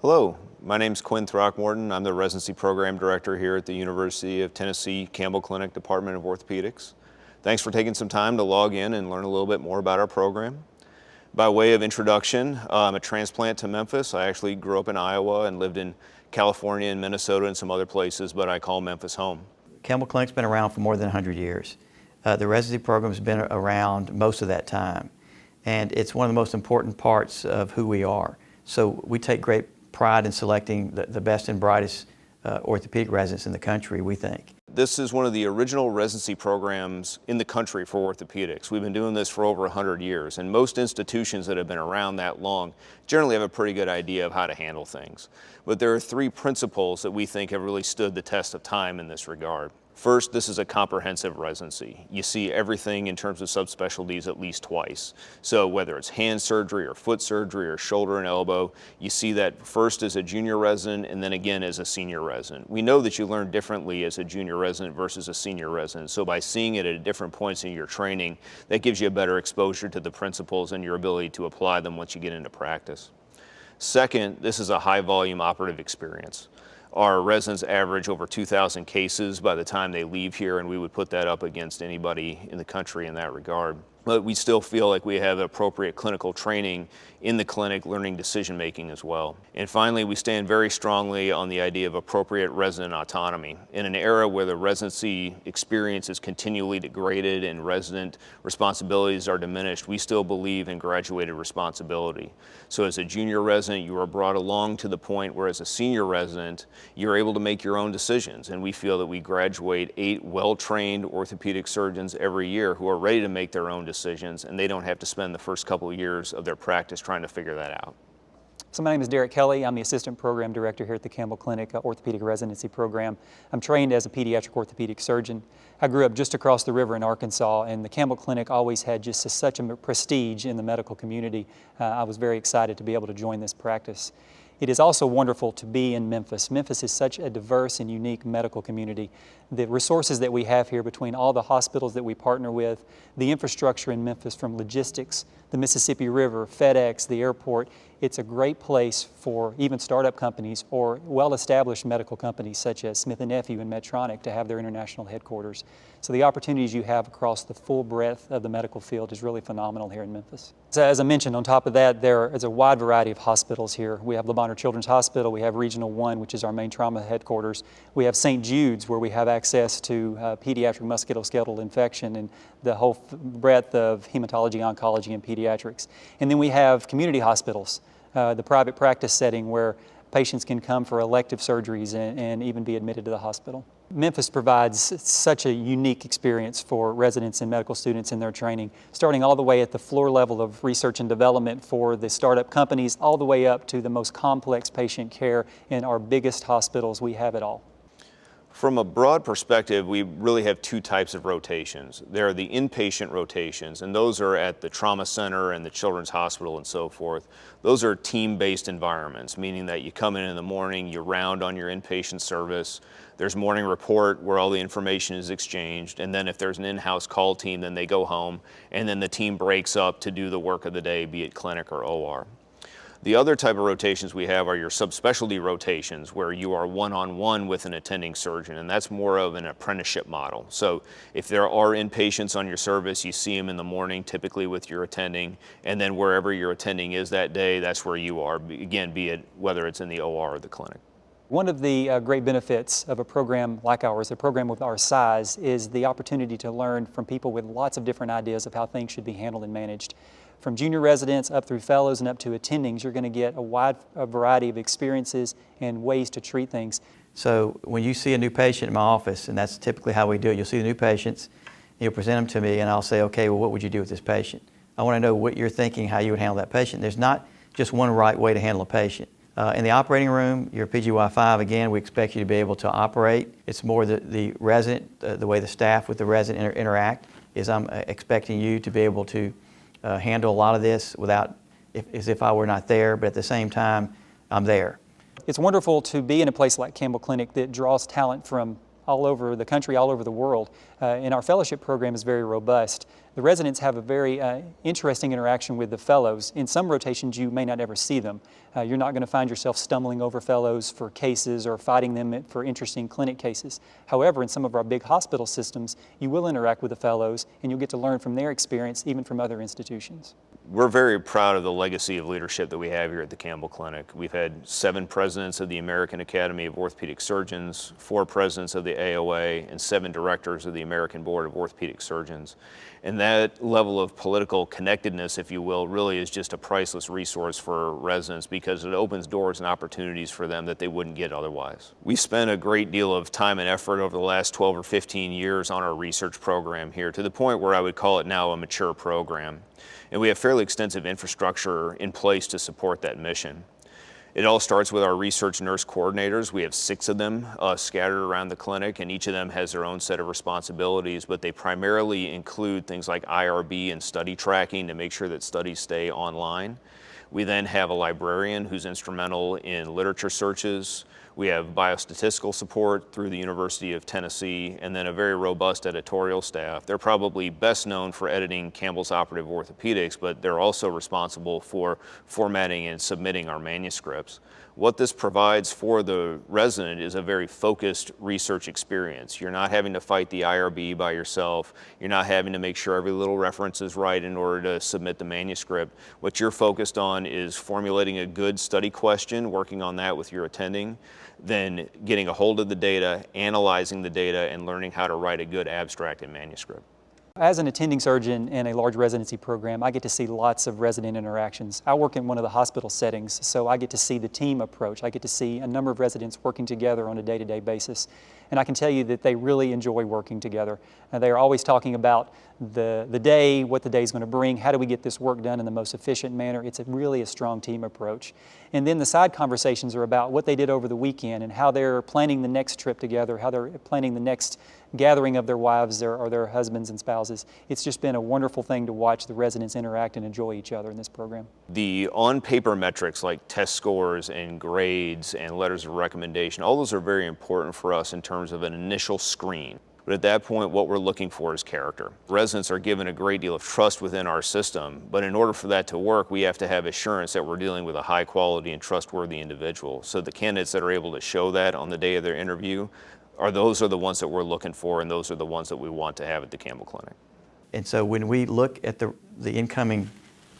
Hello, my name is Quinn Throckmorton. I'm the Residency Program Director here at the University of Tennessee Campbell Clinic Department of Orthopedics. Thanks for taking some time to log in and learn a little bit more about our program. By way of introduction, I'm a transplant to Memphis. I actually grew up in Iowa and lived in California and Minnesota and some other places, but I call Memphis home. Campbell Clinic's been around for more than 100 years. The residency program's been around most of that time, and it's one of the most important parts of who we are. So we take great pride in selecting the best and brightest orthopedic residents in the country, we think. This is one of the original residency programs in the country for orthopedics. We've been doing this for over 100 years, and most institutions that have been around that long generally have a pretty good idea of how to handle things. But there are three principles that we think have really stood the test of time in this regard. First, this is a comprehensive residency. You see everything in terms of subspecialties at least twice. So whether it's hand surgery or foot surgery or shoulder and elbow, you see that first as a junior resident and then again as a senior resident. We know that you learn differently as a junior resident versus a senior resident. So by seeing it at different points in your training, that gives you a better exposure to the principles and your ability to apply them once you get into practice. Second, this is a high volume operative experience. Our residents average over 2,000 cases by the time they leave here, and we would put that up against anybody in the country in that regard. But we still feel like we have appropriate clinical training in the clinic, learning decision making as well. And finally, we stand very strongly on the idea of appropriate resident autonomy. In an era where the residency experience is continually degraded and resident responsibilities are diminished, we still believe in graduated responsibility. So as a junior resident, you are brought along to the point where as a senior resident, you're able to make your own decisions. And we feel that we graduate 8 well-trained orthopedic surgeons every year who are ready to make their own decisions, and they don't have to spend the first couple of years of their practice trying to figure that out. So my name is Derek Kelly. I'm the Assistant Program Director here at the Campbell Clinic Orthopedic Residency Program. I'm trained as a pediatric orthopedic surgeon. I grew up just across the river in Arkansas, and the Campbell Clinic always had just such a prestige in the medical community. I was very excited to be able to join this practice. It is also wonderful to be in Memphis. Memphis is such a diverse and unique medical community. The resources that we have here between all the hospitals that we partner with, the infrastructure in Memphis from logistics, the Mississippi River, FedEx, the airport, it's a great place for even startup companies or well-established medical companies such as Smith & Nephew and Medtronic to have their international headquarters. So the opportunities you have across the full breadth of the medical field is really phenomenal here in Memphis. So as I mentioned, on top of that, there is a wide variety of hospitals here. We have Le Bonheur Children's Hospital, we have Regional 1, which is our main trauma headquarters. We have St. Jude's, where we have access to pediatric musculoskeletal infection and the whole breadth of hematology, oncology, and pediatrics. And then we have community hospitals, the private practice setting where patients can come for elective surgeries and even be admitted to the hospital. Memphis provides such a unique experience for residents and medical students in their training, starting all the way at the floor level of research and development for the startup companies, all the way up to the most complex patient care in our biggest hospitals. We have it all. From a broad perspective, we really have 2 types of rotations. There are the inpatient rotations, and those are at the trauma center and the children's hospital and so forth. Those are team-based environments, meaning that you come in the morning, you round on your inpatient service, there's morning report where all the information is exchanged, and then if there's an in-house call team, then they go home, and then the team breaks up to do the work of the day, be it clinic or OR. The other type of rotations we have are your subspecialty rotations, where you are one-on-one with an attending surgeon, and that's more of an apprenticeship model. So if there are inpatients on your service, you see them in the morning, typically with your attending, and then wherever your attending is that day, that's where you are, again, be it whether it's in the OR or the clinic. One of the great benefits of a program like ours, a program with our size, is the opportunity to learn from people with lots of different ideas of how things should be handled and managed. From junior residents up through fellows and up to attendings, you're going to get a wide variety of experiences and ways to treat things. So when you see a new patient in my office, and that's typically how we do it, you'll see the new patients, you'll present them to me, and I'll say, okay, well, what would you do with this patient? I want to know what you're thinking, how you would handle that patient. There's not just one right way to handle a patient. In the operating room, your PGY-5, again, we expect you to be able to operate. It's more the resident, the way the staff with the resident interact, is I'm expecting you to be able to handle a lot of this without, as if I were not there, but at the same time, I'm there. It's wonderful to be in a place like Campbell Clinic that draws talent from all over the country, all over the world. And our fellowship program is very robust. The residents have a very interesting interaction with the fellows. In some rotations, you may not ever see them. You're not going to find yourself stumbling over fellows for cases or fighting them for interesting clinic cases. However, in some of our big hospital systems, you will interact with the fellows and you'll get to learn from their experience, even from other institutions. We're very proud of the legacy of leadership that we have here at the Campbell Clinic. We've had 7 presidents of the American Academy of Orthopedic Surgeons, 4 presidents of the AOA, and 7 directors of the American Board of Orthopedic Surgeons. And that level of political connectedness, if you will, really is just a priceless resource for residents because it opens doors and opportunities for them that they wouldn't get otherwise. We spent a great deal of time and effort over the last 12 or 15 years on our research program here, to the point where I would call it now a mature program. And we have fairly extensive infrastructure in place to support that mission. It all starts with our research nurse coordinators. We have 6 of them scattered around the clinic, and each of them has their own set of responsibilities, but they primarily include things like IRB and study tracking to make sure that studies stay online. We then have a librarian who's instrumental in literature searches. We have biostatistical support through the University of Tennessee, and then a very robust editorial staff. They're probably best known for editing Campbell's Operative Orthopedics, but they're also responsible for formatting and submitting our manuscripts. What this provides for the resident is a very focused research experience. You're not having to fight the IRB by yourself. You're not having to make sure every little reference is right in order to submit the manuscript. What you're focused on is formulating a good study question, working on that with your attending, then getting a hold of the data, analyzing the data, and learning how to write a good abstract and manuscript. As an attending surgeon in a large residency program, I get to see lots of resident interactions. I work in one of the hospital settings, so I get to see the team approach. I get to see a number of residents working together on a day-to-day basis. And I can tell you that they really enjoy working together. They are always talking about the day, what the day is going to bring, how do we get this work done in the most efficient manner. It's really a strong team approach. And then the side conversations are about what they did over the weekend and how they're planning the next trip together, how they're planning the next gathering of their wives or their husbands and spouses. It's just been a wonderful thing to watch the residents interact and enjoy each other in this program. The on-paper metrics like test scores and grades and letters of recommendation, all those are very important for us in terms of an initial screen. But at that point, what we're looking for is character. Residents are given a great deal of trust within our system, but in order for that to work, we have to have assurance that we're dealing with a high quality and trustworthy individual. So the candidates that are able to show that on the day of their interview, those are the ones that we're looking for, and those are the ones that we want to have at the Campbell Clinic. And so when we look at the incoming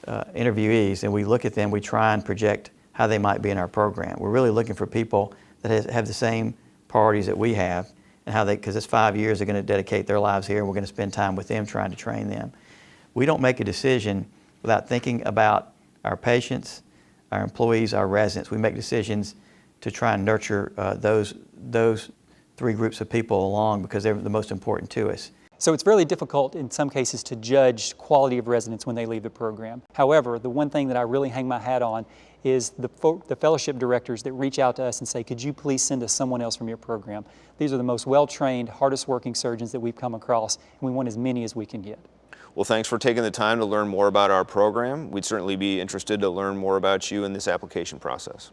interviewees and we look at them, we try and project how they might be in our program. We're really looking for people that have the same priorities that we have, and how because it's 5 years, they're going to dedicate their lives here, and we're going to spend time with them trying to train them. We don't make a decision without thinking about our patients, our employees, our residents. We make decisions to try and nurture those 3 groups of people along because they're the most important to us. So it's really difficult in some cases to judge quality of residents when they leave the program. However, the one thing that I really hang my hat on is the fellowship directors that reach out to us and say, could you please send us someone else from your program? These are the most well-trained, hardest working surgeons that we've come across, and we want as many as we can get. Well, thanks for taking the time to learn more about our program. We'd certainly be interested to learn more about you in this application process.